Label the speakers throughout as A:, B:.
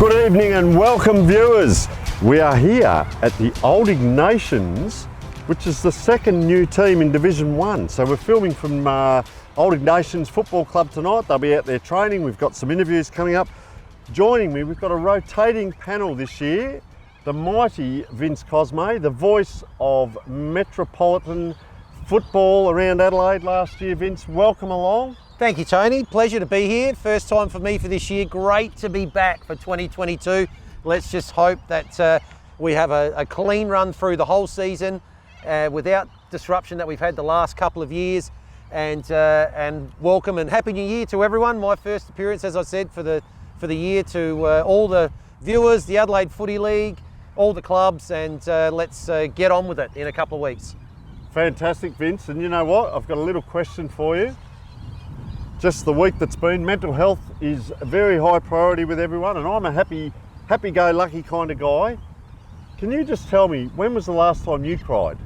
A: Good evening and welcome viewers. We are here at the old Ignatians, which is the second new team in Division 1. So we're filming from Old Ignatians Football Club tonight. They'll be out there training. We've got some interviews coming up. Joining me, we've got a rotating panel this year. The mighty Vince Cosme, the voice of metropolitan football around Adelaide last year. Vince, welcome along.
B: Thank you, Tony. Pleasure to be here. First time for me for this year. Great to be back for 2022. Let's just hope that we have a clean run through the whole season without disruption that we've had the last couple of years. And welcome and Happy New Year to everyone. My first appearance, as I said, for the year, to all the viewers, the Adelaide Footy League, all the clubs, and let's get on with it in a couple of weeks.
A: Fantastic, Vince. And you know what? I've got a little question for you. Just the week that's been, mental health is a very high priority with everyone, and I'm a happy-go-lucky kind of guy. Can you just tell me, when was the last time you cried?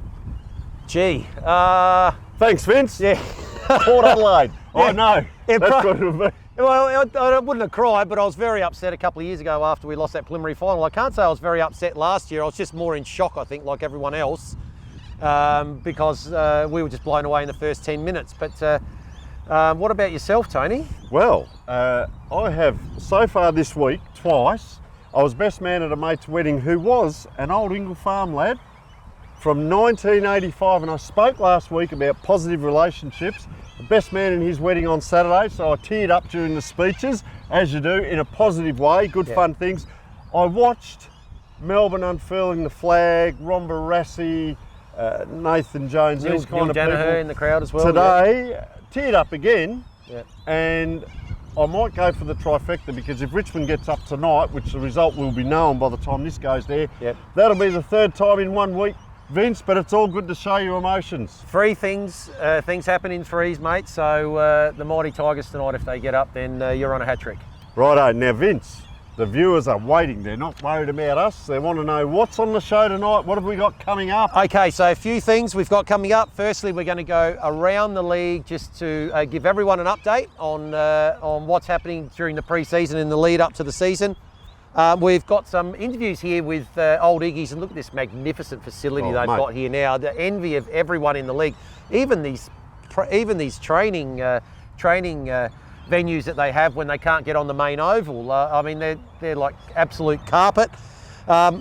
B: Gee.
A: Thanks, Vince.
B: Yeah.
A: Port Adelaide.
B: Yeah.
A: I know.
B: Yeah,
A: That's what it would be.
B: Well, I wouldn't have cried, but I was very upset a couple of years ago after we lost that preliminary final. I can't say I was very upset last year. I was just more in shock, I think, like everyone else, because we were just blown away in the first 10 minutes. But what about yourself, Tony?
A: Well, I have so far this week, twice. I was best man at a mate's wedding who was an old Ingle Farm lad from 1985, and I spoke last week about positive relationships. The best man in his wedding on Saturday, so I teared up during the speeches, as you do, in a positive way, good fun things. I watched Melbourne unfurling the flag, Ron Barassi, Nathan Jones, these kind of people.
B: In the crowd as well.
A: Today, teared up again, and I might go for the trifecta, because if Richmond gets up tonight, which the result will be known by the time this goes there, that'll be the third time in 1 week, Vince, but it's all good to show your emotions.
B: Three things happen in threes, mate, so the mighty Tigers tonight, if they get up, then you're on a hat-trick.
A: Righto, now Vince, the viewers are waiting. They're not worried about us. They want to know what's on the show tonight. What have we got coming up?
B: Okay, so a few things we've got coming up. Firstly, we're going to go around the league just to give everyone an update on what's happening during the pre-season and the lead up to the season. We've got some interviews here with Old Iggies, and look at this magnificent facility they've got here now. The envy of everyone in the league. Even these training venues that they have when they can't get on the main oval. I mean, they're like absolute carpet.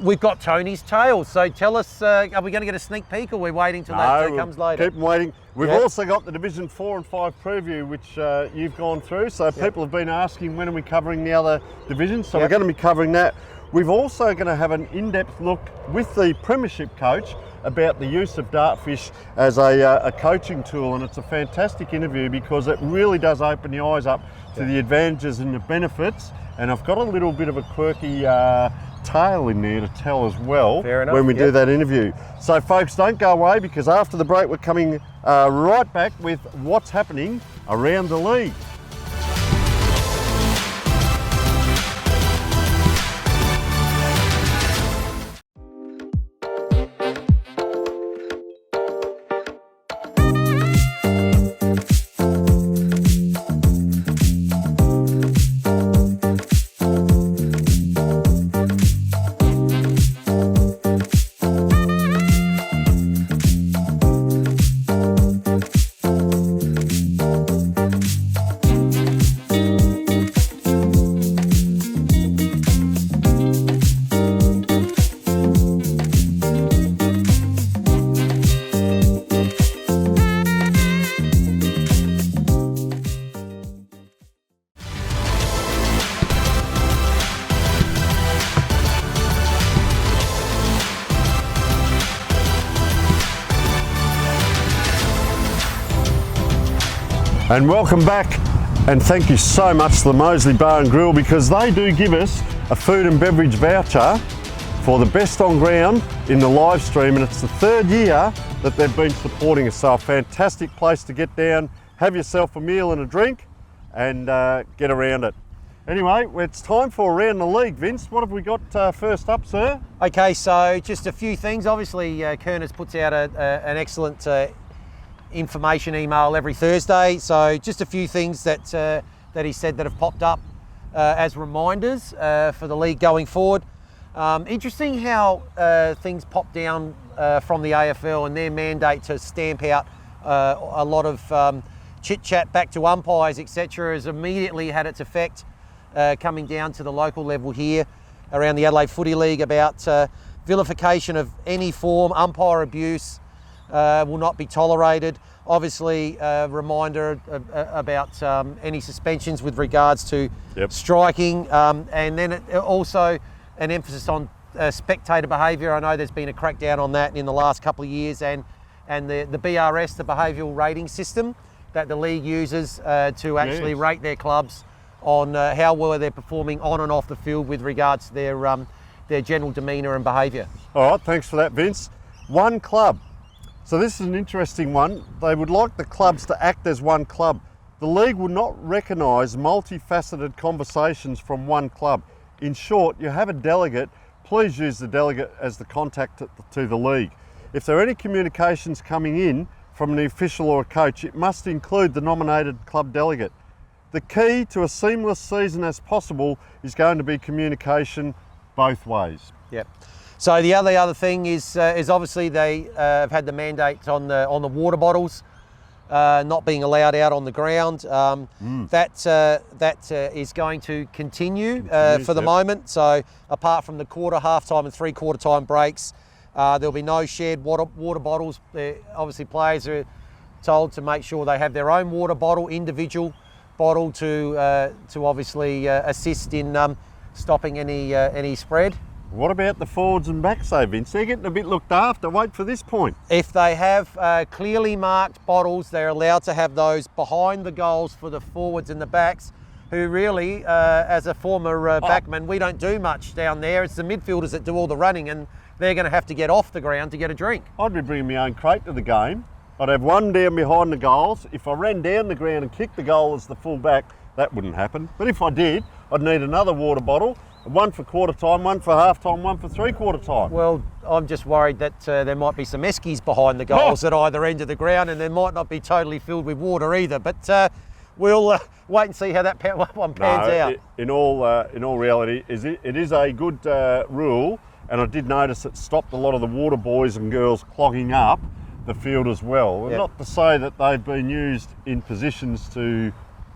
B: We've got Tony's Tales. So tell us, are we going to get a sneak peek, or we're waiting till that comes later?
A: Keep them waiting. We've also got the Division 4 and 5 preview, which you've gone through. So people have been asking, when are we covering the other divisions? So we're going to be covering that. We've also going to have an in-depth look with the Premiership coach about the use of Dartfish as a coaching tool, and it's a fantastic interview because it really does open the eyes up to the advantages and the benefits. And I've got a little bit of a quirky tale in there to tell as well when we do that interview. So folks, don't go away, because after the break we're coming right back with what's happening around the league. And welcome back, and thank you so much to the Moseley Bar and Grill, because they do give us a food and beverage voucher for the best on ground in the live stream, and it's the third year that they've been supporting us. So a fantastic place to get down, have yourself a meal and a drink, and get around it. Anyway, it's time for Around the League. Vince, what have we got first up, sir?
B: Okay, so just a few things. Obviously, Kirchner puts out an excellent information email every Thursday. So just a few things that he said that have popped up as reminders for the league going forward. Interesting how things pop down from the AFL and their mandate to stamp out a lot of chit-chat back to umpires, etc., has immediately had its effect coming down to the local level here around the Adelaide Footy League about vilification of any form. Umpire abuse will not be tolerated. Obviously, a reminder about any suspensions with regards to striking, and then also an emphasis on spectator behaviour. I know there's been a crackdown on that in the last couple of years, and the BRS, the behavioural rating system that the league uses to actually rate their clubs on how well they're performing on and off the field with regards to their general demeanour and behaviour.
A: All right, thanks for that, Vince. One club. So this is an interesting one. They would like the clubs to act as one club. The league will not recognise multifaceted conversations from one club. In short, you have a delegate, please use the delegate as the contact to the league. If there are any communications coming in from an official or a coach, it must include the nominated club delegate. The key to a seamless season as possible is going to be communication both ways.
B: Yep. So the other thing is obviously they have had the mandate on the water bottles not being allowed out on the ground. That is going to continue for the moment. So apart from the quarter, half-time and three-quarter time breaks, there'll be no shared water bottles. Obviously players are told to make sure they have their own water bottle, individual bottle, to obviously assist in stopping any spread.
A: What about the forwards and backs though, Vince? They're getting a bit looked after. Wait for this point.
B: If they have clearly marked bottles, they're allowed to have those behind the goals for the forwards and the backs, who really, as a former backman, we don't do much down there. It's the midfielders that do all the running, and they're going to have to get off the ground to get a drink.
A: I'd be bringing my own crate to the game. I'd have one down behind the goals. If I ran down the ground and kicked the goal as the full back, that wouldn't happen. But if I did, I'd need another water bottle. One for quarter time, one for half time, one for three-quarter time.
B: Well, I'm just worried that there might be some eskies behind the goals at either end of the ground, and they might not be totally filled with water either. But we'll wait and see how that one pans out.
A: In all reality, it is a good rule, and I did notice it stopped a lot of the water boys and girls clogging up the field as well.
B: Yep.
A: Not to say that they've been used in positions to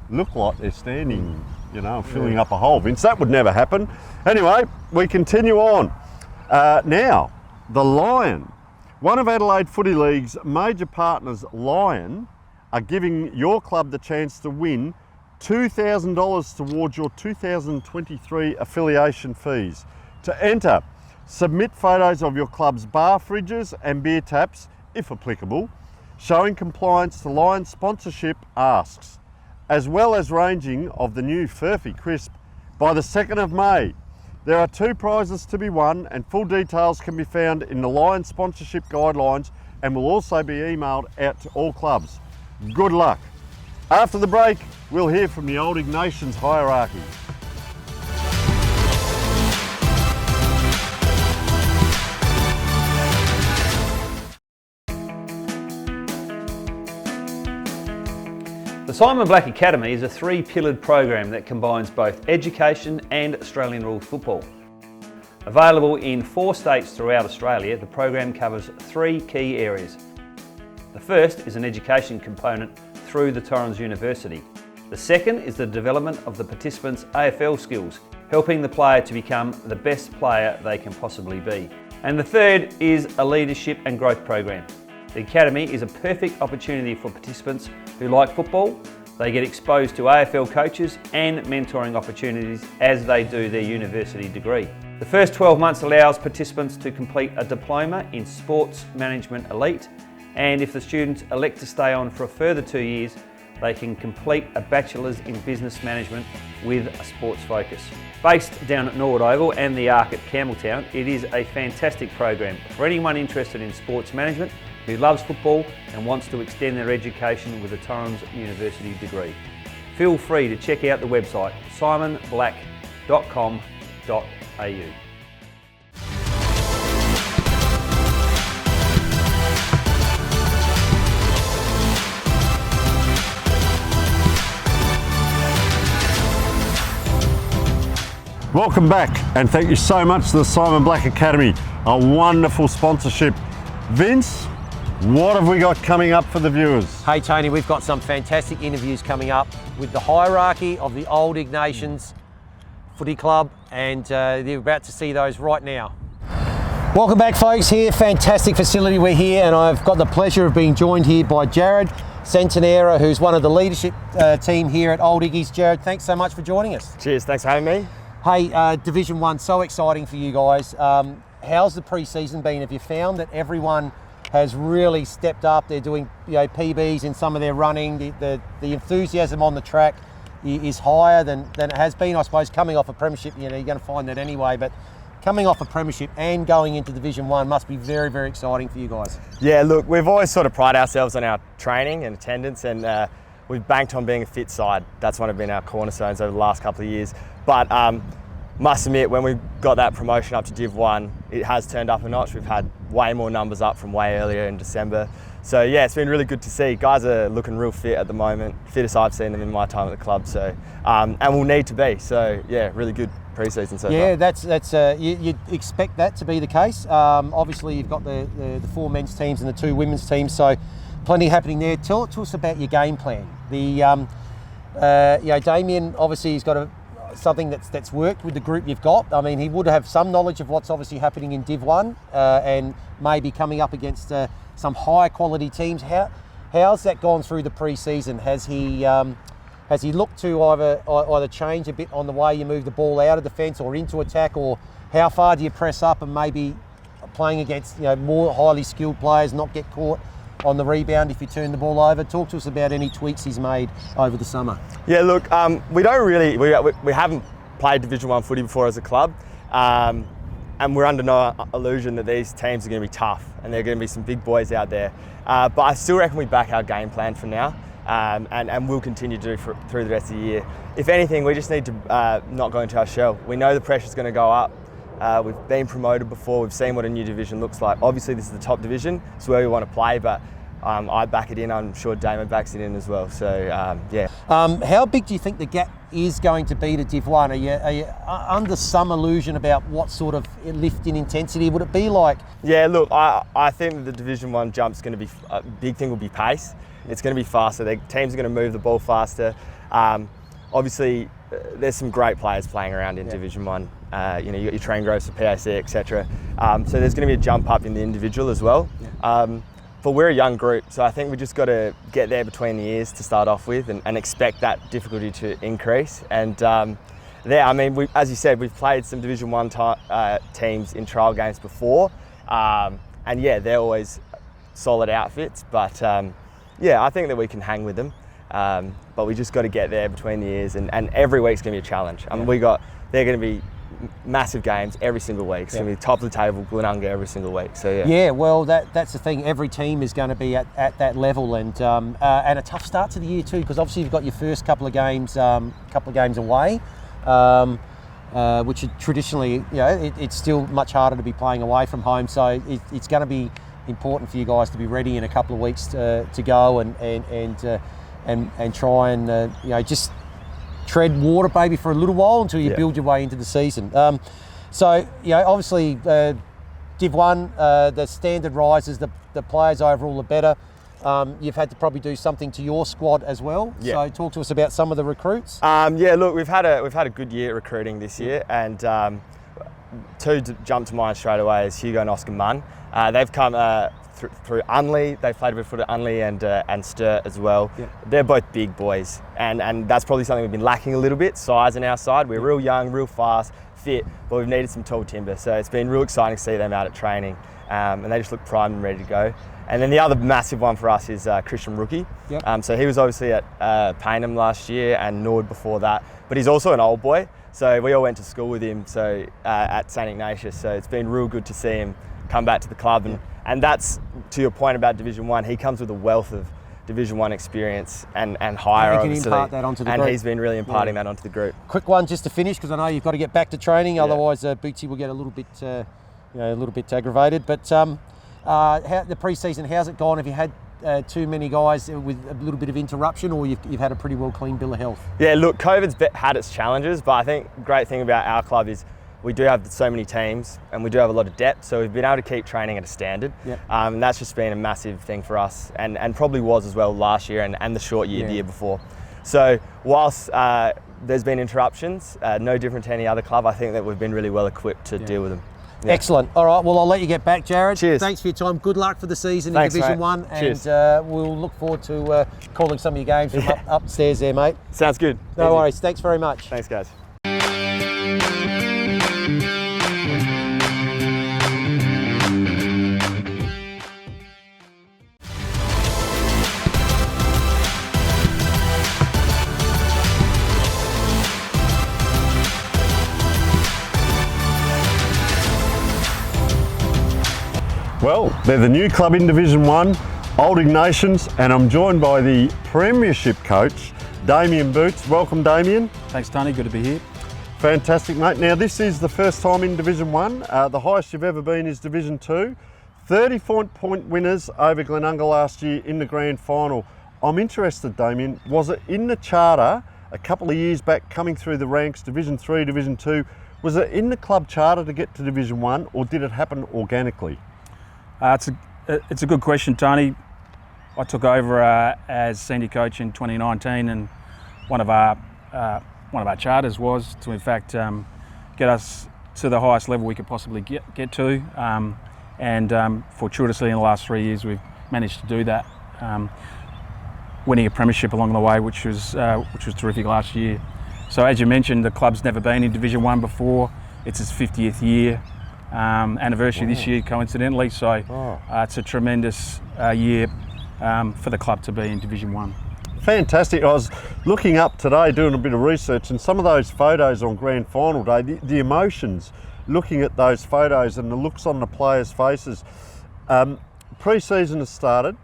A: look like they're standing, filling up a hole, Vince. That would never happen. Anyway, we continue on. Now, the Lion. One of Adelaide Footy League's major partners, Lion, are giving your club the chance to win $2,000 towards your 2023 affiliation fees. To enter, submit photos of your club's bar fridges and beer taps, if applicable, showing compliance to Lion sponsorship asks, as well as ranging of the new Furphy Crisp by the 2nd of May. There are 2 prizes to be won, and full details can be found in the Lion sponsorship guidelines and will also be emailed out to all clubs. Good luck. After the break, we'll hear from the old Ignatians hierarchy.
C: The Simon Black Academy is a 3-pillared program that combines both education and Australian rules football. Available in 4 states throughout Australia, the program covers 3 key areas. The first is an education component through the Torrens University. The second is the development of the participants' AFL skills, helping the player to become the best player they can possibly be. And the third is a leadership and growth program. The Academy is a perfect opportunity for participants who like football. They get exposed to AFL coaches and mentoring opportunities as they do their university degree. The first 12 months allows participants to complete a diploma in Sports Management Elite, and if the students elect to stay on for a further 2 years, they can complete a Bachelor's in Business Management with a sports focus. Based down at Norwood Oval and the Arc at Campbelltown, it is a fantastic program for anyone interested in sports management who loves football and wants to extend their education with a Torrens University degree. Feel free to check out the website simonblack.com.au.
A: Welcome back, and thank you so much to the Simon Black Academy, a wonderful sponsorship. Vince, what have we got coming up for the viewers?
B: Hey Tony, we've got some fantastic interviews coming up with the hierarchy of the old Ignatians Footy Club, and you're about to see those right now. Welcome back, folks. Here, fantastic facility we're here, and I've got the pleasure of being joined here by Jared Centenera, who's one of the leadership team here at Old Iggies. Jared, thanks so much for joining us.
D: Cheers, thanks for having me.
B: Hey, Division 1, so exciting for you guys. How's the pre-season been? Have you found that everyone has really stepped up? They're doing PBs in some of their running. The enthusiasm on the track is higher than it has been, I suppose, coming off a premiership. You're going to find that anyway, but coming off a premiership and going into Division 1 must be very, very exciting for you guys.
D: Yeah, look, we've always sort of prided ourselves on our training and attendance, and we've banked on being a fit side. That's one of been our cornerstones over the last couple of years. But must admit, when we got that promotion up to Div 1, it has turned up a notch. We've had way more numbers up from way earlier in December. So yeah, it's been really good to see. Guys are looking real fit at the moment, fittest I've seen them in my time at the club. So and we'll need to be. So yeah, really good pre-season so far.
B: Yeah, that's you'd expect that to be the case. Obviously, you've got the 4 men's teams and the 2 women's teams, so plenty happening there. Tell us about your game plan. Damian, obviously, he's got something that's worked with the group you've got. I mean, he would have some knowledge of what's obviously happening in Div 1 and maybe coming up against some higher quality teams. How's that gone through the pre-season? Has he looked to either change a bit on the way you move the ball out of defence or into attack, or how far do you press up and maybe playing against more highly skilled players, not get caught on the rebound if you turn the ball over? Talk to us about any tweaks he's made over the summer.
D: Yeah, look, we haven't played Division 1 footy before as a club, and we're under no illusion that these teams are going to be tough and there are going to be some big boys out there. But I still reckon we back our game plan for now, and we'll continue to do through the rest of the year. If anything, we just need to not go into our shell. We know the pressure's going to go up. We've been promoted before, we've seen what a new division looks like. Obviously this is the top division, it's where we want to play, but I back it in, I'm sure Damon backs it in as well, so yeah.
B: How big do you think the gap is going to be to Div 1? Are you under some illusion about what sort of lift in intensity would it be like?
D: Yeah, look, I think that the Division 1 jump's going to be, a big thing will be pace. It's going to be faster, the teams are going to move the ball faster. Obviously, there's some great players playing around in Division 1. You got your train growths for PAC, etc. So there's going to be a jump up in the individual as well. But we're a young group, so I think we just got to get there between the ears to start off with, and expect that difficulty to increase. And I mean, as you said, we've played some Division 1 teams in trial games before, and yeah, they're always solid outfits. But yeah, I think that we can hang with them. But we just got to get there between the ears, and every week's going to be a challenge. I mean, they're going to be massive games every single week. It's going to be top of the table, Glenunga every single week. So yeah. Yeah,
B: well, that's the thing. Every team is going to be at that level, and a tough start to the year too, because obviously you've got your first couple of games away, which are traditionally, it's still much harder to be playing away from home. So it's going to be important for you guys to be ready in a couple of weeks to go and try and just tread water maybe for a little while until you build your way into the season. So obviously Div 1, the standard rises, the players overall are better. You've had to probably do something to your squad as well. So talk to us about some of the recruits.
D: Yeah, look, we've had a good year at recruiting this year, and 2 to jump to mind straight away is Hugo and Oscar Munn. They've come through Unley. They've played a bit of foot at Unley and Sturt as well. They're both big boys, and that's probably something we've been lacking a little bit, size on our side. We're real young, real fast, fit, but we've needed some tall timber. So it's been real exciting to see them out at training, and they just look primed and ready to go. And then the other massive one for us is Christian Rookie. So he was obviously at Paynham last year and Nord before that, but he's also an old boy. So we all went to school with him at St Ignatius. So it's been real good to see him come back to the club, and that's to your point about Division 1. He comes with a wealth of Division 1 experience and higher,
B: and he can impart that onto the group.
D: And he's been really imparting that onto the group.
B: Quick one just to finish, because I know you've got to get back to training, otherwise Bootsy will get a little bit aggravated. But how, the pre-season, how's it gone? Have you had too many guys with a little bit of interruption, or you've had a pretty well clean bill of health?
D: Yeah, look, COVID's had its challenges, but I think the great thing about our club is we do have so many teams and we do have a lot of depth, so we've been able to keep training at a standard.
B: Yep.
D: And that's just been a massive thing for us, and probably was as well last year and the short year, the year before. So whilst there's been interruptions, no different to any other club, I think that we've been really well equipped to deal with them. Yeah.
B: Excellent. All right, well, I'll let you get back, Jared.
D: Cheers.
B: Thanks for your time. Good luck for the season
D: Thanks,
B: in Division
D: mate.
B: 1.
D: Cheers.
B: And we'll look forward to calling some of your games from upstairs there, mate.
D: Sounds good.
B: No
D: Easy.
B: worries. Thanks very much.
D: Thanks, guys.
A: Well, they're the new club in Division 1, Old Ignatians, and I'm joined by the Premiership coach, Damian Boots. Welcome, Damian.
E: Thanks, Tony. Good to be here.
A: Fantastic, mate. Now, this is the first time in Division 1. The highest you've ever been is Division 2. 30-point winners over Glenunga last year in the grand final. I'm interested, Damian, was it in the charter a couple of years back coming through the ranks, Division 3, Division 2, was it in the club charter to get to Division 1, or did it happen organically?
E: It's a good question, Tony. I took over as senior coach in 2019, and one of our charters was to, in fact, get us to the highest level we could possibly get to. And fortuitously, in the last 3 years, we've managed to do that, winning a premiership along the way, which was terrific last year. So, as you mentioned, the club's never been in Division 1 before. It's its 50th year. Anniversary this year, coincidentally, so it's a tremendous year for the club to be in Division 1.
A: Fantastic. I was looking up today, doing a bit of research, and some of those photos on grand final day, the emotions, looking at those photos and the looks on the players' faces. Pre-season has started.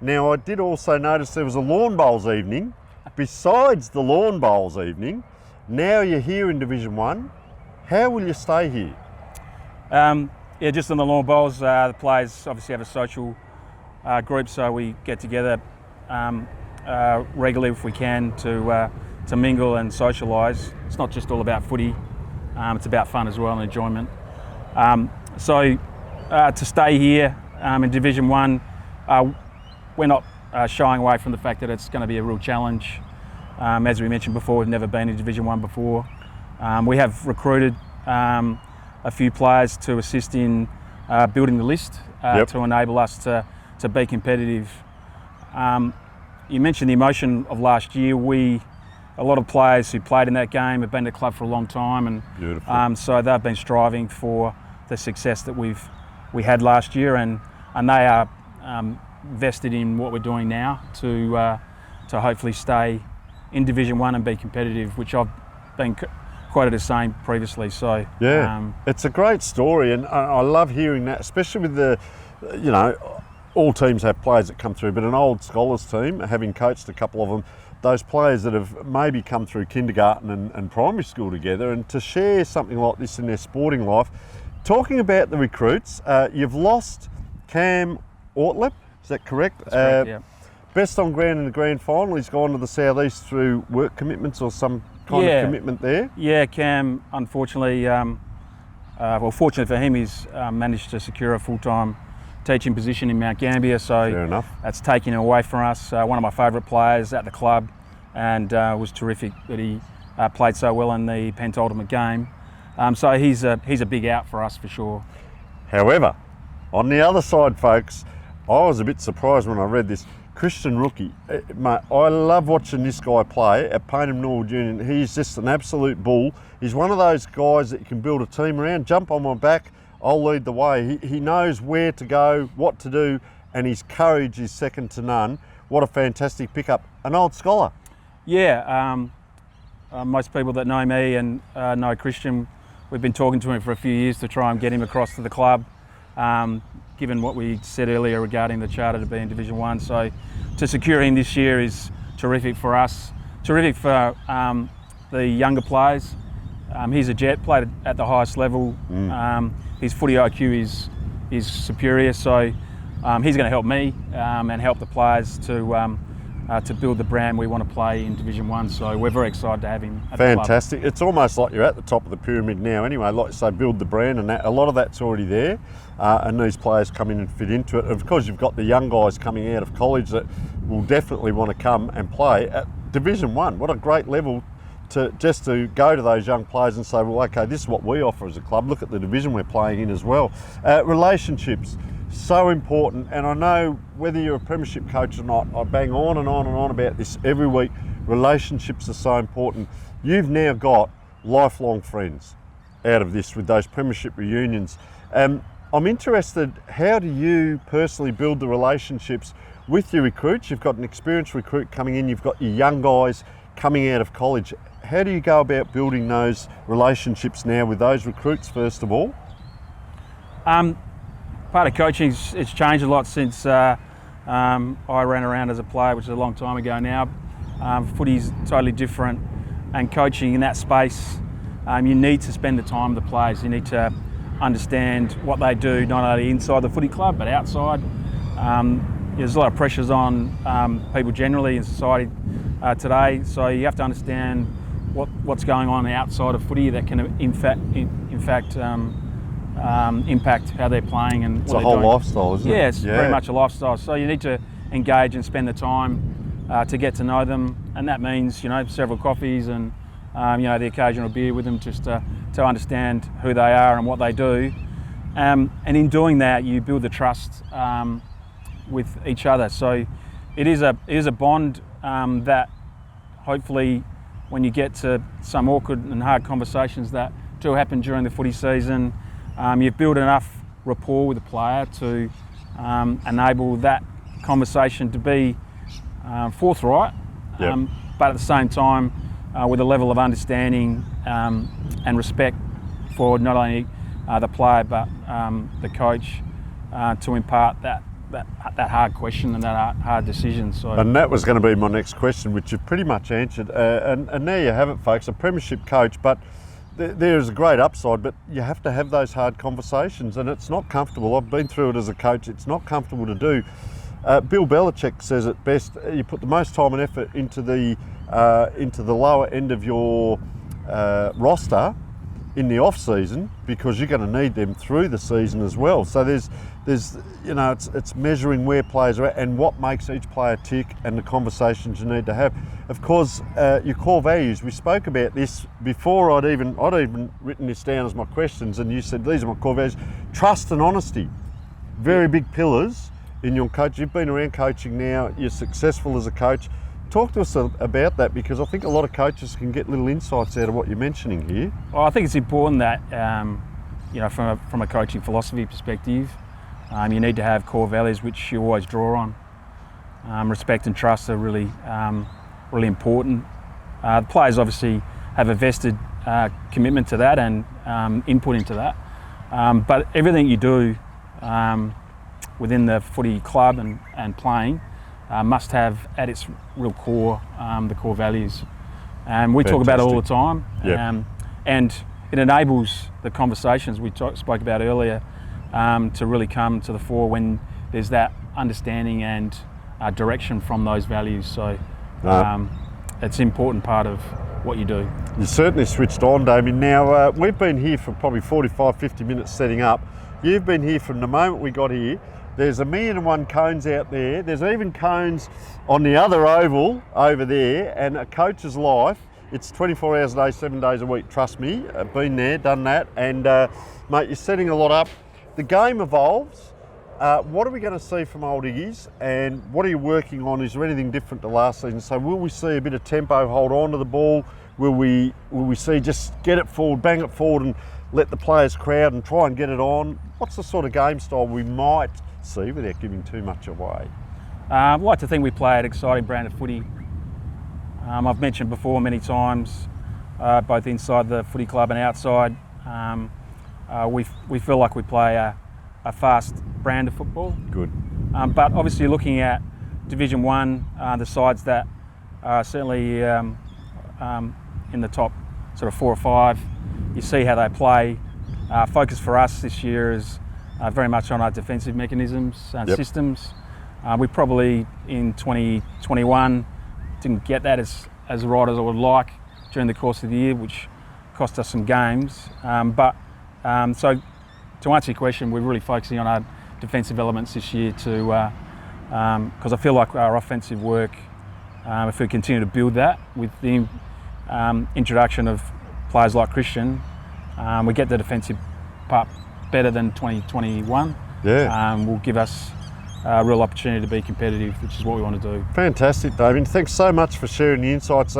A: Now, I did also notice there was a lawn bowls evening. Besides the lawn bowls evening, now you're here in Division 1. How will you stay here?
E: Yeah, just on the lawn bowls, the players obviously have a social group, so we get together regularly if we can to mingle and socialise. It's not just all about footy, it's about fun as well and enjoyment. So to stay here in Division 1, we're not shying away from the fact that it's going to be a real challenge. As we mentioned before, we've never been in Division 1 before. We have recruited a few players to assist in building the list to enable us to be competitive. You mentioned the emotion of last year. A lot of players who played in that game have been at the club for a long time, and so they've been striving for the success that we had last year, and they are vested in what we're doing now to hopefully stay in Division 1 and be competitive, which I've been quoted as saying previously. So
A: yeah, it's a great story, and I love hearing that, especially with the, all teams have players that come through, but an old Scholars team, having coached a couple of them, those players that have maybe come through kindergarten and primary school together, and to share something like this in their sporting life. Talking about the recruits, you've lost Cam Ortlip, is that correct?
E: That's correct, yeah.
A: Best on ground in the grand final. He's gone to the southeast through work commitments or some kind of commitment there.
E: Yeah, Cam, unfortunately, fortunately for him, he's managed to secure a full-time teaching position in Mount Gambier, so
A: fair enough. That's
E: taking him away from us. One of my favourite players at the club, and was terrific that he played so well in the penultimate game. So he's a big out for us for sure.
A: However, on the other side, folks, I was a bit surprised when I read this. Christian Rookie, mate, I love watching this guy play at Payneham Norwood Union. He's just an absolute bull. He's one of those guys that you can build a team around. Jump on my back, I'll lead the way. He knows where to go, what to do, and his courage is second to none. What a fantastic pickup. An old scholar.
E: Yeah, most people that know me and know Christian, we've been talking to him for a few years to try and get him across to the club. Given what we said earlier regarding the charter to be in Division 1. So to secure him this year is terrific for us, terrific for the younger players. He's a jet, played at the highest level. His footy IQ is superior, so he's going to help me and help the players to build the brand we want to play in Division 1. So we're very excited to have him at the club.
A: Fantastic. It's almost like you're at the top of the pyramid now anyway. Like you say, build the brand, and that, a lot of that's already there. And these players come in and fit into it. Of course, you've got the young guys coming out of college that will definitely want to come and play at Division 1. What a great level to go to those young players and say, well, okay, this is what we offer as a club. Look at the division we're playing in as well. Relationships, so important. And I know whether you're a premiership coach or not, I bang on and on and on about this every week. Relationships are so important. You've now got lifelong friends out of this with those premiership reunions. I'm interested, how do you personally build the relationships with your recruits? You've got an experienced recruit coming in, you've got your young guys coming out of college. How do you go about building those relationships now with those recruits, first of all?
E: Part of coaching, it's changed a lot since I ran around as a player, which is a long time ago now. Footy's totally different, and coaching in that space, you need to spend the time with the players. You need to understand what they do, not only inside the footy club, but outside. There's a lot of pressures on people generally in society today, so you have to understand what's going on outside of footy that can in fact impact how they're playing and
A: it's
E: what
A: a
E: they're
A: whole
E: doing.
A: lifestyle, isn't it?
E: Yeah, it's very much a lifestyle. So you need to engage and spend the time to get to know them, and that means several coffees and the occasional beer with them, just to understand who they are and what they do. And in doing that, you build the trust with each other. So it is a bond that hopefully, when you get to some awkward and hard conversations that do happen during the footy season, you've built enough rapport with the player to enable that conversation to be forthright, but at the same time with a level of understanding and respect for not only the player but the coach, to impart that hard question and that hard decision. So,
A: and that was going to be my next question, which you've pretty much answered. And there you have it, folks, a premiership coach, but there is a great upside, but you have to have those hard conversations, and it's not comfortable. I've been through it as a coach. It's not comfortable to do. Bill Belichick says it best: you put the most time and effort into the lower end of your roster in the off season, because you're going to need them through the season as well. So there's it's measuring where players are at and what makes each player tick, and the conversations you need to have. Of course, your core values. We spoke about this before. I'd even written this down as my questions, and you said these are my core values: trust and honesty. Very big pillars in your coach. You've been around coaching now. You're successful as a coach. Talk to us about that, because I think a lot of coaches can get little insights out of what you're mentioning here.
E: Well, I think it's important that from a coaching philosophy perspective, you need to have core values which you always draw on. Respect and trust are really important. The players obviously have a vested commitment to that and input into that. But everything you do within the footy club and playing must have at its real core the core values. And we talk about it all the time.
A: Yep.
E: And it enables the conversations we spoke about earlier to really come to the fore when there's that understanding and direction from those values. So it's an important part of what you do.
A: You certainly switched on, Damian. Now, we've been here for probably 45, 50 minutes setting up. You've been here from the moment we got here. There's 1,000,001 cones out there. There's even cones on the other oval over there, and a coach's life, it's 24 hours a day, 7 days a week. Trust me, I've been there, done that, and mate, you're setting a lot up. The game evolves. What are we going to see from Old Iggy's, and what are you working on? Is there anything different to last season? So will we see a bit of tempo, hold on to the ball? Will we see just get it forward, bang it forward, and let the players crowd and try and get it on? What's the sort of game style we might see without giving too much away?
E: I'd like to think we play an exciting brand of footy. I've mentioned before many times, both inside the footy club and outside, we feel like we play a fast brand of football.
A: Good.
E: But obviously looking at Division 1, the sides that are certainly in the top sort of 4 or 5, you see how they play. Focus for us this year is very much on our defensive mechanisms and
A: Yep.
E: systems. We probably in 2021 didn't get that as right as I would like during the course of the year, which cost us some games. So to answer your question, we're really focusing on our defensive elements this year because I feel like our offensive work, if we continue to build that with the introduction of players like Christian, we get the defensive part better than 2021.
A: Yeah.
E: Will give us a real opportunity to be competitive, which is what we want to do.
A: Fantastic, Damian. Thanks so much for sharing the insights.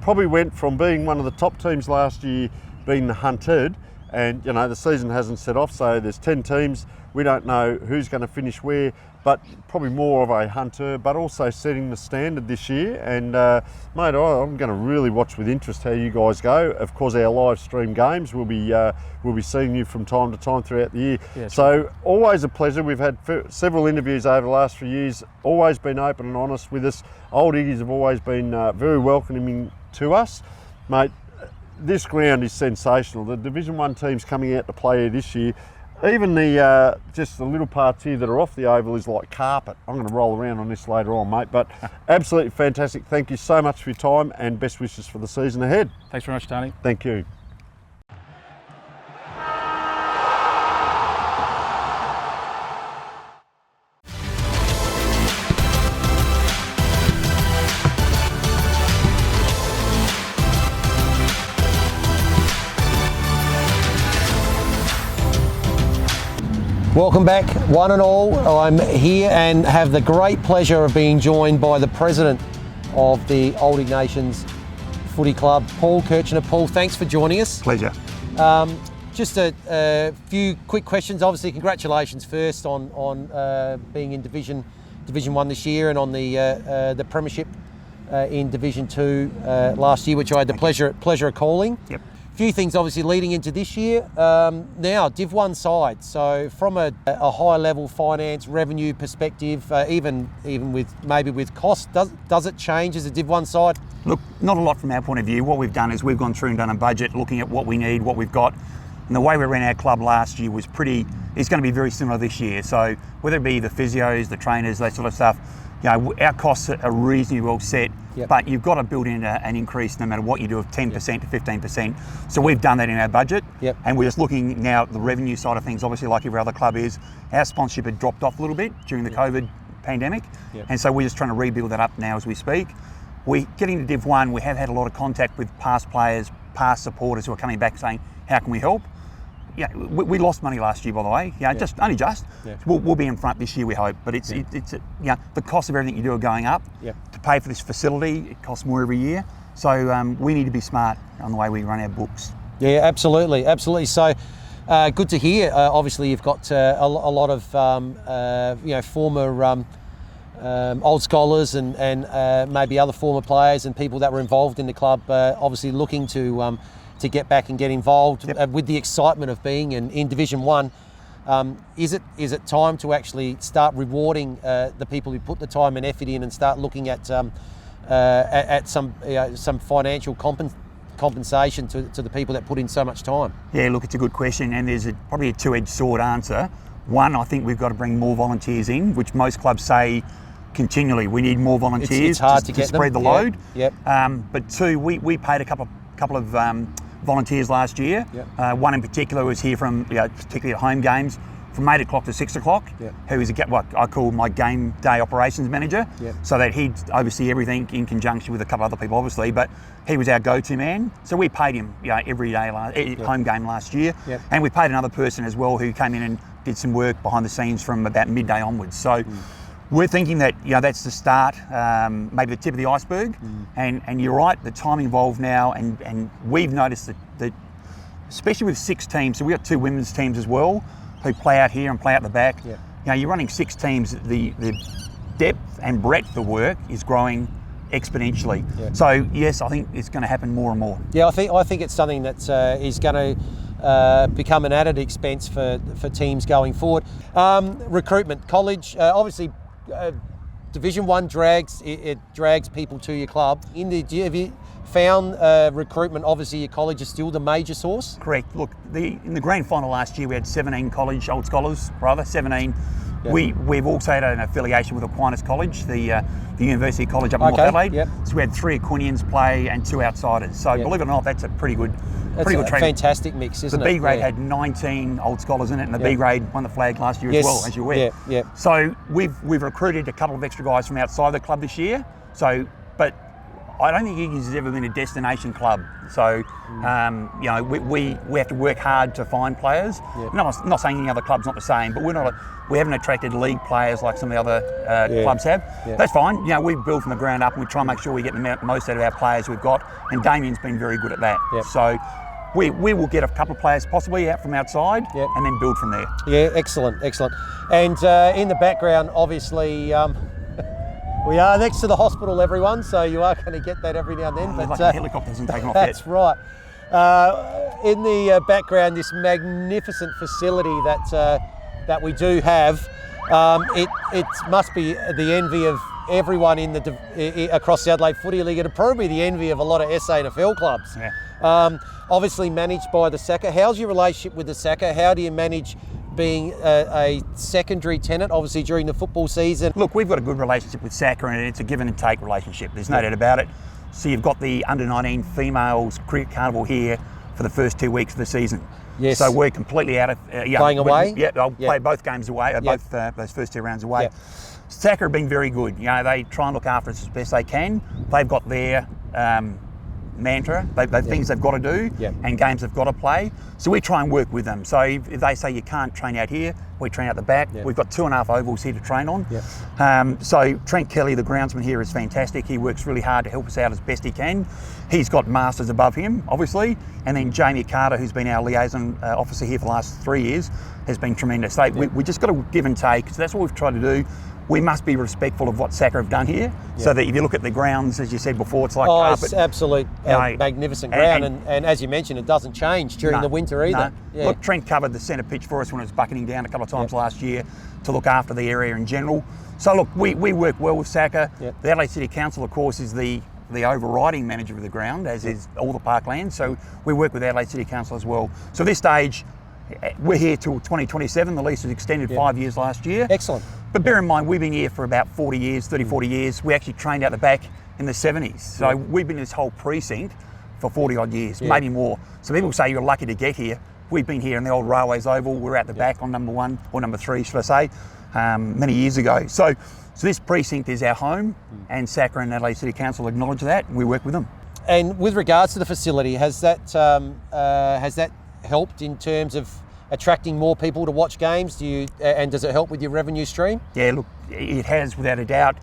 A: Probably went from being one of the top teams last year, being hunted, and the season hasn't set off, so there's 10 teams. We don't know who's going to finish where, but probably more of a hunter, but also setting the standard this year. And mate, I'm going to really watch with interest how you guys go. Of course, our live stream games, we'll be seeing you from time to time throughout the year.
E: Yeah,
A: so always a pleasure. We've had several interviews over the last few years, always been open and honest with us. Old Iggies have always been very welcoming to us. Mate, this ground is sensational. The Division 1 teams coming out to play here this year, even the just the little parts here that are off the oval is like carpet. I'm going to roll around on this later on, mate, but absolutely fantastic. Thank you so much for your time and best wishes for the season ahead.
E: Thanks very much, Tony.
A: Thank you.
B: Welcome back, one and all. I'm here and have the great pleasure of being joined by the president of the Old Ignatians Footy Club, Paul Kirchner. Paul, thanks for joining us.
F: Pleasure.
B: Just a few quick questions. Obviously, congratulations first on being in Division 1 this year and on the Premiership in Division 2 last year, which I had the pleasure of calling.
F: Yep.
B: Few things obviously leading into this year. Now, Div 1 side, so from a high level finance revenue perspective, even with cost, does it change as a Div 1 side?
F: Look, not a lot from our point of view. What we've done is we've gone through and done a budget looking at what we need, what we've got. And the way we ran our club last year was it's going to be very similar this year. So whether it be the physios, the trainers, that sort of stuff, our costs are reasonably well set,
B: Yep.
F: but you've got to build in an increase no matter what you do of 10% to 15%. So we've done that in our budget,
B: Yep.
F: and we're just looking now at the revenue side of things, obviously like every other club is. Our sponsorship had dropped off a little bit during the COVID pandemic,
B: Yep.
F: and so we're just trying to rebuild that up now as we speak. We getting to Div 1, we have had a lot of contact with past players, past supporters who are coming back saying, how can we help? Yeah, we lost money last year, by the way.
B: Yeah.
F: Only just.
B: Yeah.
F: We'll be in front this year, we hope. But it's the cost of everything you do are going up.
B: Yeah.
F: To pay for this facility, it costs more every year. So we need to be smart on the way we run our books.
B: Yeah, absolutely. So good to hear. Obviously, you've got a lot of former old scholars and maybe other former players and people that were involved in the club. Obviously, looking to get back and get involved.
F: Yep.
B: With the excitement of being in Division 1. Is it time to actually start rewarding the people who put the time and effort in and start looking at some financial compensation to the people that put in so much time?
F: Yeah, look, it's a good question, and there's probably a two-edged sword answer. One, I think we've got to bring more volunteers in, which most clubs say continually. We need more volunteers.
B: It's hard to get
F: spread
B: them.
F: the load.
B: Yep.
F: But two, we paid a couple of volunteers last year.
B: Yep.
F: One in particular was here from, particularly at home games, from 8 o'clock to 6 o'clock,
B: Yep.
F: who is what I call my game day operations manager,
B: Yep.
F: so that he'd oversee everything in conjunction with a couple of other people, obviously, but he was our go-to man. So we paid him every day, home game last year.
B: Yep.
F: And we paid another person as well who came in and did some work behind the scenes from about midday onwards. So we're thinking that that's the start, maybe the tip of the iceberg. And you're right, the time involved now, and we've noticed that especially with 6 teams, so we've got 2 women's teams as well, who play out here and play out the back.
B: Yeah.
F: You're running 6 teams, the depth and breadth of work is growing exponentially.
B: Yeah.
F: So yes, I think it's going to happen more and more.
B: Yeah, I think it's something that is going to become an added expense for teams going forward. Recruitment, college, Division 1 drags people to your club. Do found recruitment? Obviously, your college is still the major source.
F: Correct. Look, in the grand final last year, we had 17 college old scholars, 17. Yep. We've also had an affiliation with Aquinas College, the University College up in North Adelaide.
B: Yep.
F: So we had 3 Aquinians play and 2 outsiders. So believe it or not, that's a pretty good trade.
B: Fantastic mix, isn't it?
F: The B grade had 19 old scholars in it, and the B grade won the flag last year as well, as you're aware.
B: Yeah.
F: So we've recruited a couple of extra guys from outside the club this year. So, but I don't think Iggy's has ever been a destination club. So, we have to work hard to find players.
B: Yep.
F: No, I'm not saying any other club's not the same, but we haven't attracted league players like some of the other clubs have.
B: Yep.
F: That's fine. We build from the ground up and we try and make sure we get the most out of our players we've got. And Damian's been very good at that.
B: Yep.
F: So we will get a couple of players possibly out from outside and then build from there.
B: Yeah, excellent. And in the background, obviously, we are next to the hospital, everyone, so you are going to get that every now and then.
F: But like the helicopter hasn't taken off
B: that's
F: yet.
B: Right. In the background, this magnificent facility that we do have, it must be the envy of everyone across the Adelaide Footy League. It'll probably be the envy of a lot of SANFL clubs.
F: Yeah.
B: Obviously managed by the SACA. How's your relationship with the SACA? How do you manage being a secondary tenant, obviously during the football season?
F: Look, we've got a good relationship with SACA, and it's a give and take relationship. There's no doubt about it. So you've got the under-19 females cricket carnival here for the first 2 weeks of the season.
B: Yes.
F: So we're completely out of
B: playing away.
F: I'll play both games away, both those first 2 rounds away.
B: Yep.
F: SACA have been very good. They try and look after us as best they can. They've got their mantra, they've things they've got to do and games they've got to play. So we try and work with them. So if they say you can't train out here, we train out the back. We've got 2.5 ovals here to train on. So Trent Kelly, the groundsman here, is fantastic. He works really hard to help us out as best he can. He's got masters above him, obviously. And then Jamie Carter, who's been our liaison officer here for the last 3 years, has been tremendous. We just got to give and take. So that's what we've tried to do. We must be respectful of what SACA have done here, so that if you look at the grounds, as you said before, it's like carpet.
B: It's absolute magnificent ground, and as you mentioned, it doesn't change during the winter either.
F: No. Look, Trent covered the centre pitch for us when it was bucketing down a couple of times last year to look after the area in general. So look, we work well with SACA. The Adelaide City Council, of course, is the overriding manager of the ground, as is all the parkland. So we work with Adelaide City Council as well. So at this stage, we're here till 2027. The lease was extended 5 years last year.
B: Excellent.
F: But bear in mind, we've been here for about 40 years. We actually trained out the back in the 70s. So we've been in this whole precinct for 40 odd years, maybe more. So people say you're lucky to get here. We've been here in the old Railways Oval. We're out the back on number 1, or number 3, should I say, many years ago. So this precinct is our home, and SACA and Adelaide City Council acknowledge that, and we work with them.
B: And with regards to the facility, has that helped in terms of attracting more people to watch games? And does it help with your revenue stream?
F: Yeah, look, it has without a doubt.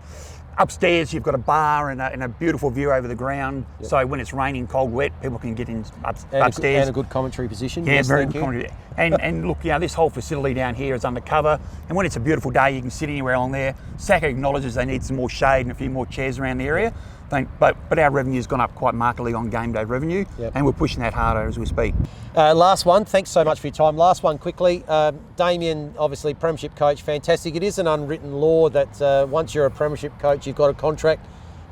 F: Upstairs, you've got a bar and a beautiful view over the ground. So when it's raining, cold, wet, people can get in upstairs.
B: And a good commentary position.
F: Yeah,
B: yes,
F: very good commentary. And look, this whole facility down here is undercover. And when it's a beautiful day, you can sit anywhere on there. SACA acknowledges they need some more shade and a few more chairs around the area. But our revenue's gone up quite markedly on game day revenue, and we're pushing that harder as we speak.
B: Last one, thanks so much for your time. Last one quickly. Damian, obviously premiership coach, fantastic. It is an unwritten law that once you're a premiership coach, you've got a contract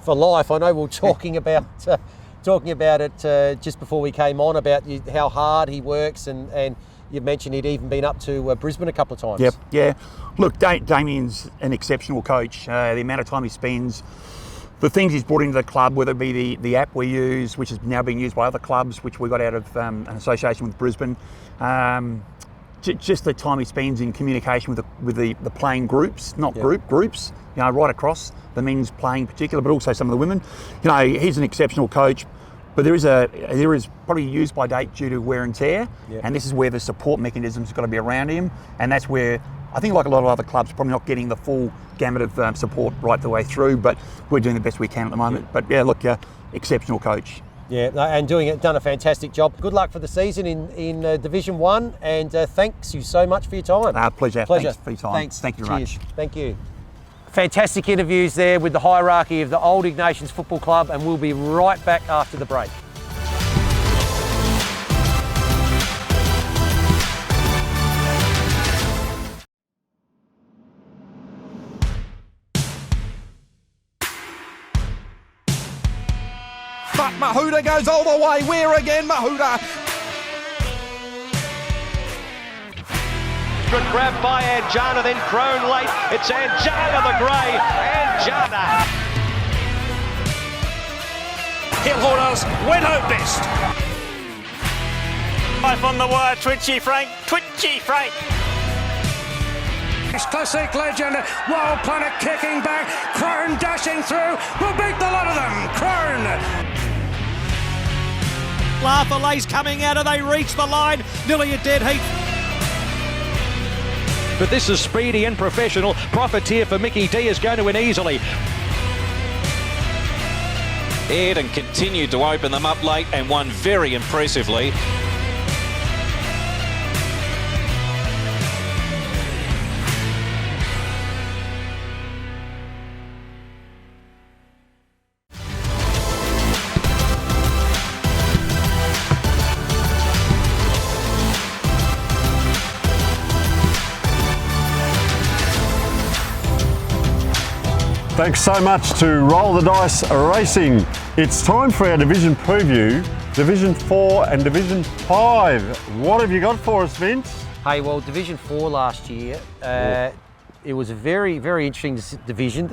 B: for life. I know we were talking about it just before we came on about how hard he works, and you mentioned he'd even been up to Brisbane a couple of times.
F: Yep, yeah. Look, Damian's an exceptional coach. The amount of time he spends, the things he's brought into the club, whether it be the app we use, which is now being used by other clubs, which we got out of an association with Brisbane, just the time he spends in communication with the playing groups, not groups, right across the men's playing in particular, but also some of the women. He's an exceptional coach, but there is probably used by date due to wear and tear, and this is where the support mechanism's got to be around him, and that's where I think, like a lot of other clubs, probably not getting the full gamut of support right the way through, but we're doing the best we can at the moment. But yeah, look, exceptional coach.
B: Yeah, and done a fantastic job. Good luck for the season in Division 1, and thanks you so much for your time.
F: Pleasure. Thanks for your time.
B: Thanks.
F: Thank you very much.
B: Thank you. Fantastic interviews there with the hierarchy of the old Ignatians Football Club, and we'll be right back after the break.
G: Mahuta goes all the way. Where again? Mahuta.
H: Good grab by Anjana, then Crone late. It's Anjana the grey. Anjana.
I: Hillholders went out best. Life on the wire, Twitchy Frank.
J: Classic legend, Wild Planet kicking back, Crone dashing through, will beat the lot of them, Crone!
I: Larthalay's coming out, they reach the line, nearly a dead heat.
H: But this is speedy and professional. Profiteer for Mickey D is going to win easily.
K: Ed continued to open them up late and won very impressively.
A: Thanks so much to Roll the Dice Racing. It's time for our division preview, Division 4 and Division 5. What have you got for us, Vince?
B: Hey, well, Division 4 last year, it was a very, very interesting division.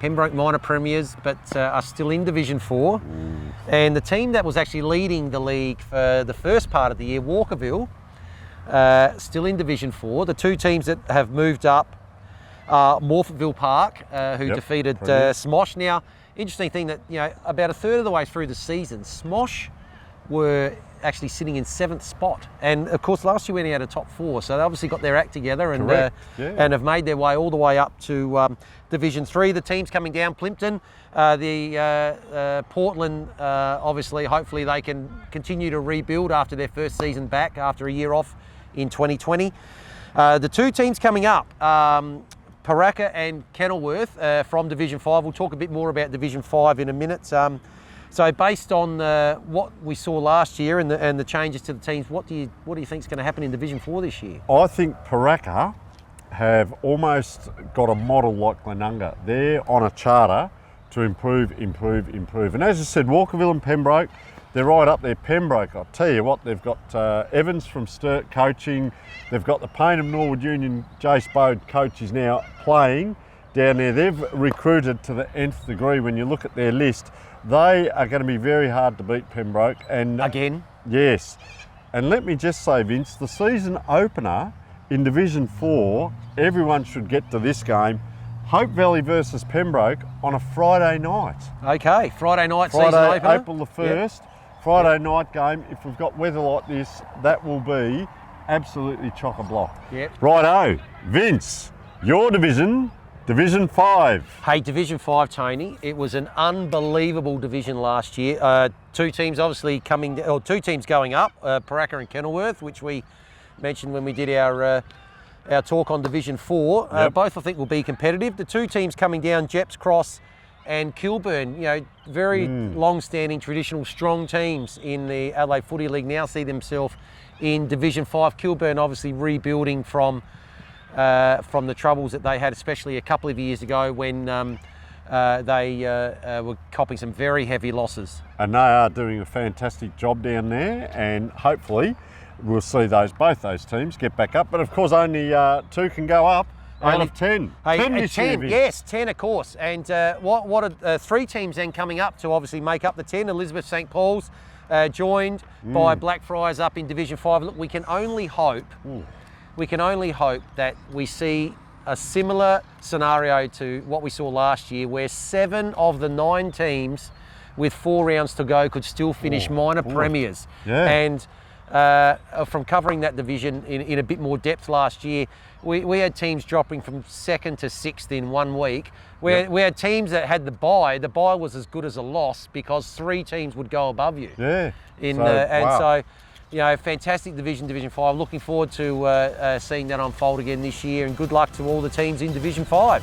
B: Pembroke minor premiers, but are still in Division 4. And the team that was actually leading the league for the first part of the year, Walkerville, still in Division 4. The two teams that have moved up, Morphettville Park, who defeated Smosh. Now, interesting thing that, you know, about a third of the way through the season, Smosh were actually sitting in 7th spot. And of course, last year we only had a top 4, so they obviously got their act together and have made their way all the way up to Division 3. The teams coming down, Plimpton, Portland, obviously, hopefully they can continue to rebuild after their first season back after a year off in 2020. The two teams coming up, Paraka and Kenilworth from Division 5. We'll talk a bit more about Division 5 in a minute. So based on what we saw last year and the changes to the teams, what do you think is going to happen in Division 4 this year?
A: I think Paraka have almost got a model like Glenunga. They're on a charter to improve. And as I said, Walkerville and Pembroke, they're right up there. Pembroke, I'll tell you what, they've got Evans from Sturt coaching. They've got the Payne of Norwood Union, Jace Bode coach is now playing down there. They've recruited to the nth degree. When you look at their list, they are going to be very hard to beat, Pembroke. And
B: again?
A: Yes. And let me just say, Vince, the season opener in Division 4, everyone should get to this game. Hope Valley versus Pembroke on a Friday night.
B: Okay, Friday night season opener.
A: April the 1st. Friday night game. If we've got weather like this, that will be absolutely chock-a-block.
B: Yep.
A: Righto, Vince, your division, Division 5.
B: Hey, Division 5, Tony, it was an unbelievable division last year. Two teams obviously two teams going up, Paraka and Kenilworth, which we mentioned when we did our talk on Division 4. Both I think will be competitive. The two teams coming down, Jeps Cross and Kilburn, you know, very long-standing, traditional, strong teams in the Adelaide Footy League now see themselves in Division 5. Kilburn obviously rebuilding from the troubles that they had, especially a couple of years ago when they were copping some very heavy losses.
A: And they are doing a fantastic job down there, and hopefully we'll see both those teams get back up. But of course, only 2 can go up. Out of 10.
B: Hey,
A: 10 this year,
B: yes, 10 of course. And what are 3 teams then coming up to obviously make up the 10? Elizabeth St Paul's joined by Blackfriars up in Division 5. Look, we can only hope that we see a similar scenario to what we saw last year, where 7 of the 9 teams with 4 rounds to go could still finish minor premiers.
A: Yeah.
B: And from covering that division in a bit more depth last year, we had teams dropping from 2nd to 6th in 1 week. We had teams that had the bye. The bye was as good as a loss because 3 teams would go above you.
A: Yeah.
B: So, you know, fantastic division, Division 5. Looking forward to seeing that unfold again this year, and good luck to all the teams in Division 5.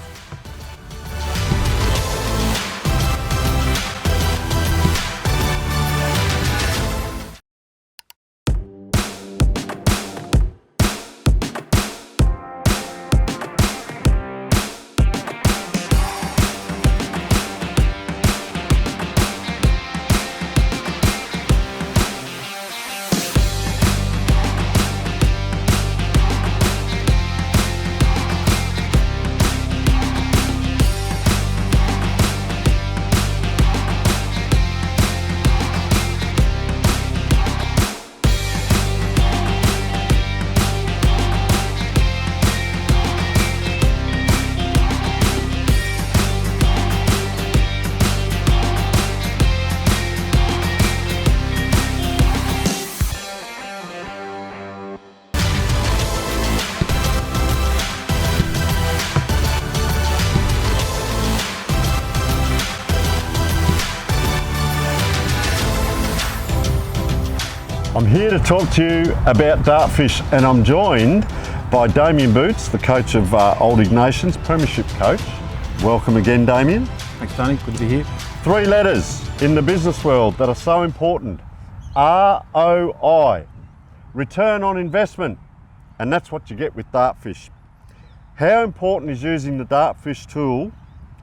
A: here to talk to you about Dartfish, and I'm joined by Damian Boots, the coach of Old Ignatians, Premiership coach. Welcome again, Damian.
E: Thanks, Tony. Good to be here.
A: 3 letters in the business world that are so important. ROI, return on investment, and that's what you get with Dartfish. How important is using the Dartfish tool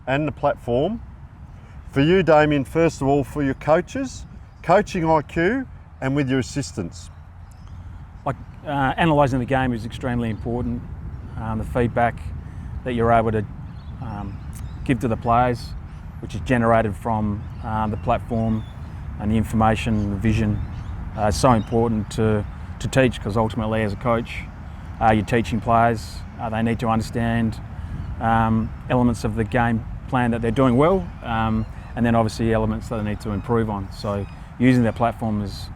A: and the platform for you, Damian, first of all, for your coaches, coaching IQ, and with your assistants?
E: Analysing the game is extremely important. The feedback that you're able to give to the players, which is generated from the platform and the information, the vision, is so important to teach, because ultimately as a coach, you're teaching players. They need to understand elements of the game plan that they're doing well, and then obviously elements that they need to improve on. So using their platform is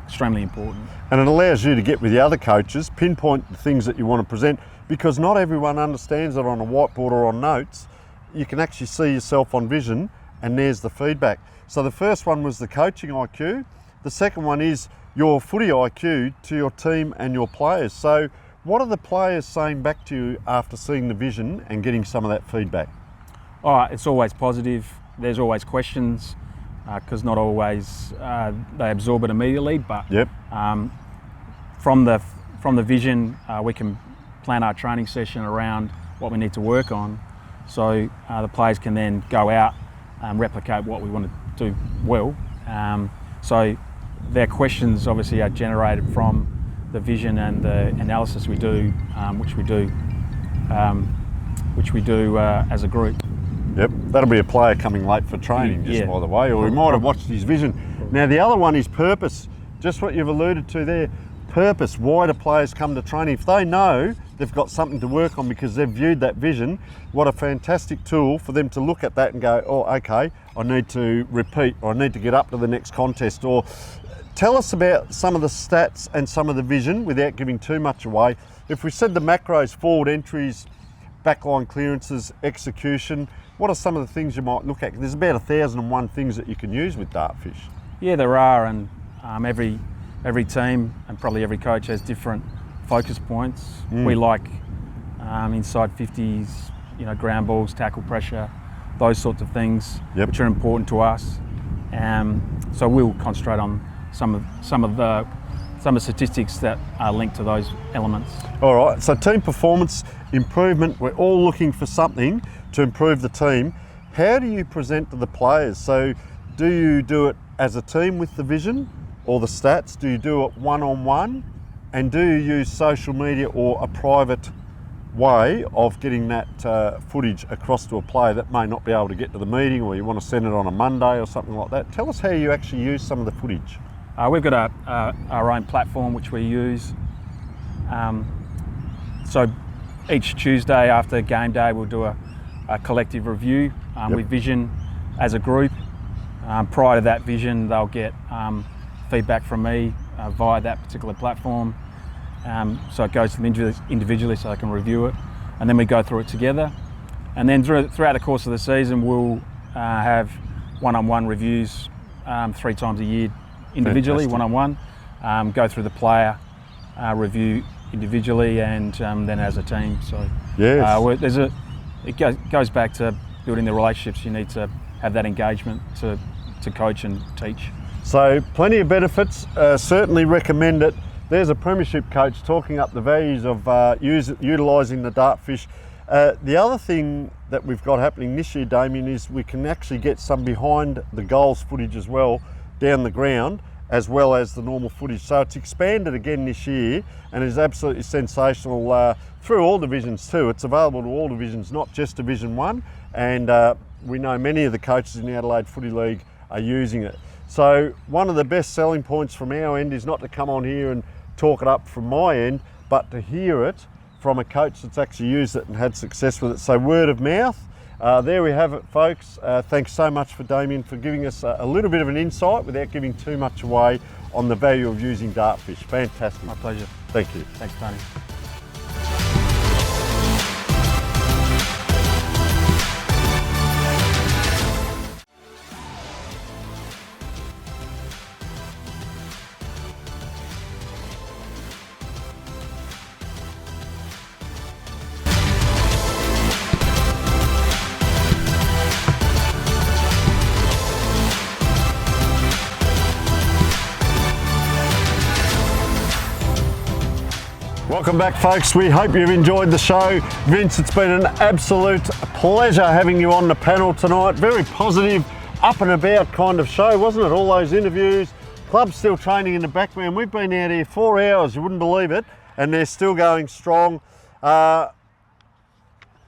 E: extremely important.
A: And it allows you to get with the other coaches, pinpoint the things that you want to present, because not everyone understands it on a whiteboard or on notes. You can actually see yourself on vision, and there's the feedback. So the first one was the coaching IQ. The second one is your footy IQ to your team and your players. So what are the players saying back to you after seeing the vision and getting some of that feedback?
E: It's always positive. There's always questions, because not always they absorb it immediately, but
A: yep.
E: From the vision, we can plan our training session around what we need to work on, so the players can then go out and replicate what we want to do well. So their questions obviously are generated from the vision and the analysis we do, which we do as a group.
A: Yep, that'll be a player coming late for training, just by the way, or he might have watched his vision. Now the other one is purpose, just what you've alluded to there. Purpose, why do players come to training? If they know they've got something to work on because they've viewed that vision, what a fantastic tool for them to look at that and go, oh, okay, I need to repeat, or I need to get up to the next contest. Or tell us about some of the stats and some of the vision without giving too much away. If we said the macros, forward entries, backline clearances, execution, what are some of the things you might look at? There's about 1,001 things that you can use with Dartfish.
E: Yeah, there are, and every team and probably every coach has different focus points. We like inside 50s, ground balls, tackle pressure, those sorts of things, which are important to us. So we'll concentrate on some of the statistics that are linked to those elements. All
A: right, so team performance improvement, we're all looking for something to improve the team. How do you present to the players? So do you do it as a team with the vision or the stats? Do you do it one-on-one? And do you use social media or a private way of getting that footage across to a player that may not be able to get to the meeting, or you want to send it on a Monday or something like that? Tell us how you actually use some of the footage.
E: We've got our own platform which we use. So each Tuesday after game day we'll do a collective review with vision as a group. Prior to that vision they'll get feedback from me via that particular platform. So it goes to them individually so they can review it, and then we go through it together. And then throughout the course of the season we'll have one-on-one reviews 3 times a year individually. Fantastic. One-on-one, go through the player review individually and then as a team. So
A: yes.
E: It goes back to building the relationships. You need to have that engagement to coach and teach.
A: So plenty of benefits, certainly recommend it. There's a Premiership coach talking up the values of utilising the Dartfish. The other thing that we've got happening this year, Damian, is we can actually get some behind the goals footage as well, down the ground, as well as the normal footage. So it's expanded again this year and is absolutely sensational through all divisions too. It's available to all divisions, not just Division 1, and we know many of the coaches in the Adelaide Footy League are using it. So one of the best selling points from our end is not to come on here and talk it up from my end, but to hear it from a coach that's actually used it and had success with it. So word of mouth, there we have it, folks. Thanks so much for Damian for giving us a little bit of an insight without giving too much away on the value of using Dartfish. Fantastic.
E: My pleasure.
A: Thank you.
E: Thanks, Tony.
A: Welcome back, folks. We hope you've enjoyed the show. Vince, it's been an absolute pleasure having you on the panel tonight. Very positive, up and about kind of show, wasn't it? All those interviews, club's still training in the background. We've been out here 4 hours, you wouldn't believe it, and they're still going strong. What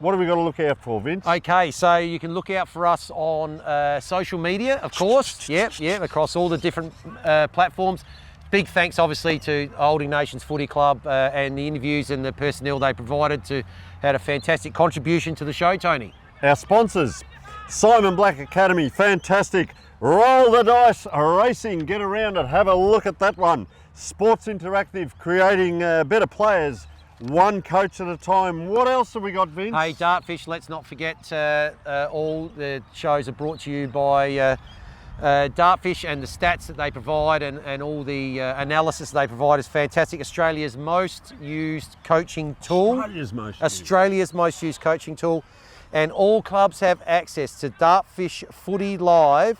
A: have we got to look out for, Vince?
B: Okay, so you can look out for us on social media, of course. Yep, across all the different platforms. Big thanks, obviously, to Old Ignatians Footy Club and the interviews and the personnel they provided had a fantastic contribution to the show, Tony.
A: Our sponsors, Simon Black Academy, fantastic. Roll the Dice Racing, get around it, have a look at that one. Sports Interactive, creating better players, one coach at a time. What else have we got, Vince?
B: Hey, Dartfish, let's not forget all the shows are brought to you by Dartfish, and the stats that they provide and all the analysis they provide is fantastic. Australia's most used coaching tool. Australia's most used coaching tool. And all clubs have access to Dartfish Footy Live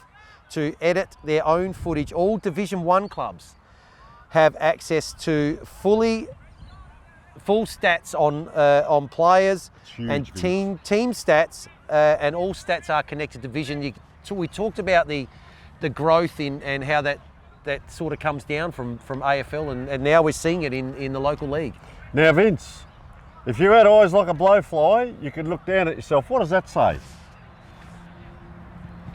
B: to edit their own footage. All Division 1 clubs have access to full stats on players and team stats, and all stats are connected to vision. We talked about the growth and how that sort of comes down from AFL, and now we're seeing it in the local league.
A: Now, Vince, if you had eyes like a blowfly, you could look down at yourself. What does that say?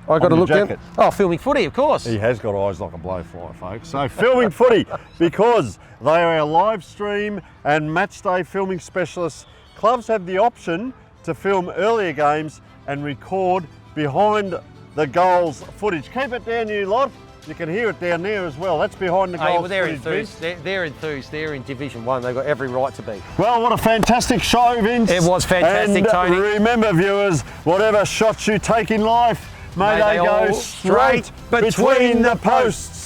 B: I got to look down. Oh, filming footy, of course.
A: He has got eyes like a blowfly, folks. So filming footy, because they are our live stream and match day filming specialists. Clubs have the option to film earlier games and record behind the goals footage. Keep it down, you lot. You can hear it down there as well. That's behind the goals
B: they're
A: footage.
B: enthused. They're enthused. They're in Division 1. They've got every right to be.
A: Well, what a fantastic show, Vince.
B: It was fantastic,
A: and
B: Tony.
A: Remember, viewers, whatever shots you take in life, may they go straight between the posts.